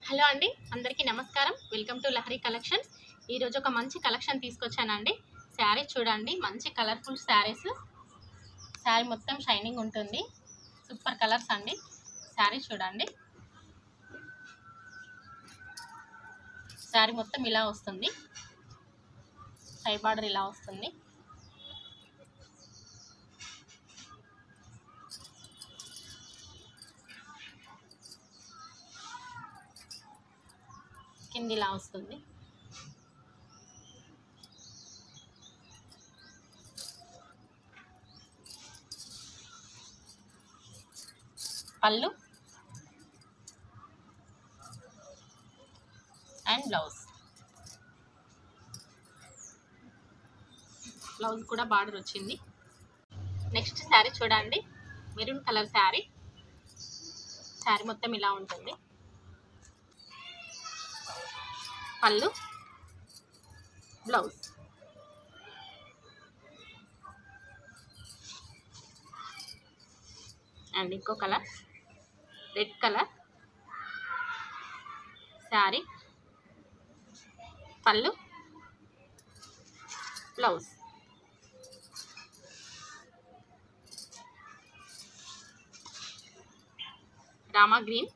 Hello అండి, అందరికీ నమస్కారం. Welcome to Lahari collections. ఈరోజు ఒక మంచి కలెక్షన్ తీసుకొచ్చానండి. శారీ చూడండి, మంచి కలర్ఫుల్ శారీస్. శారీ మొత్తం షైనింగ్ ఉంటుంది. సూపర్ కలర్స్ అండి. శారీ చూడండి, శారీ మొత్తం ఇలా వస్తుంది. పై బార్డర్ ఇలా వస్తుంది. కింది ఇలా వస్తుంది. పళ్ళు అండ్ బ్లౌజ్ కూడా బార్డర్ వచ్చింది. నెక్స్ట్ శారీ చూడండి, మెరూన్ కలర్ శారీ. శారీ మొత్తం ఇలా ఉంటుంది. పళ్ళు, బ్లౌజ్. అండ్ ఇంకో కలర్ రెడ్ కలర్ శారీ, పళ్ళు, బ్లౌజ్. రామా గ్రీన్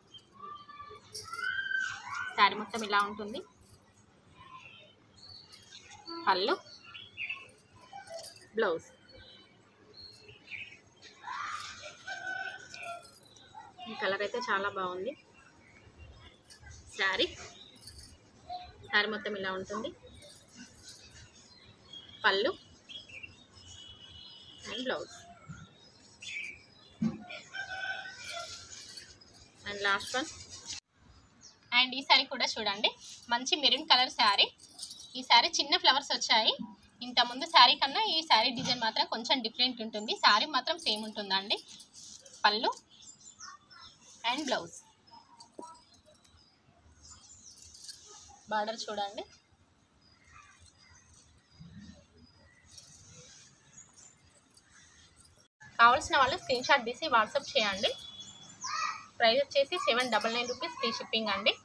శారీ మొత్తం ఇలా ఉంటుంది. పళ్ళు, బ్లౌజ్. ఈ కలర్ అయితే చాలా బాగుంది. శారీ మొత్తం ఇలా ఉంటుంది. పళ్ళు and blouse. And last one. And ఈ శారీ కూడా చూడండి, మంచి మెరూన్ కలర్ శారీ. ఈ శారీ చిన్న ఫ్లవర్స్ వచ్చాయి. ఇంతకుముందు శారీ కన్నా ఈ శారీ డిజైన్ మాత్రం కొంచెం డిఫరెంట్ ఉంటుంది. శారీ మాత్రం సేమ్ ఉంటుందండి. పళ్ళు అండ్ బ్లౌజ్. బార్డర్ చూడండి. కావాల్సిన వాళ్ళు స్క్రీన్ షాట్ తీసి వాట్సాప్ చేయండి. ప్రైస్ వచ్చేసి 799 రూపీస్, ఫ్రీ షిప్పింగ్ అండి.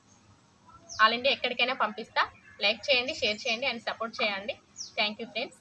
ఆల్ ఇండియా ఎక్కడికైనా పంపిస్తా. లైక్ చేయండి, షేర్ చేయండి అండ్ సపోర్ట్ చేయండి. Thank you friends.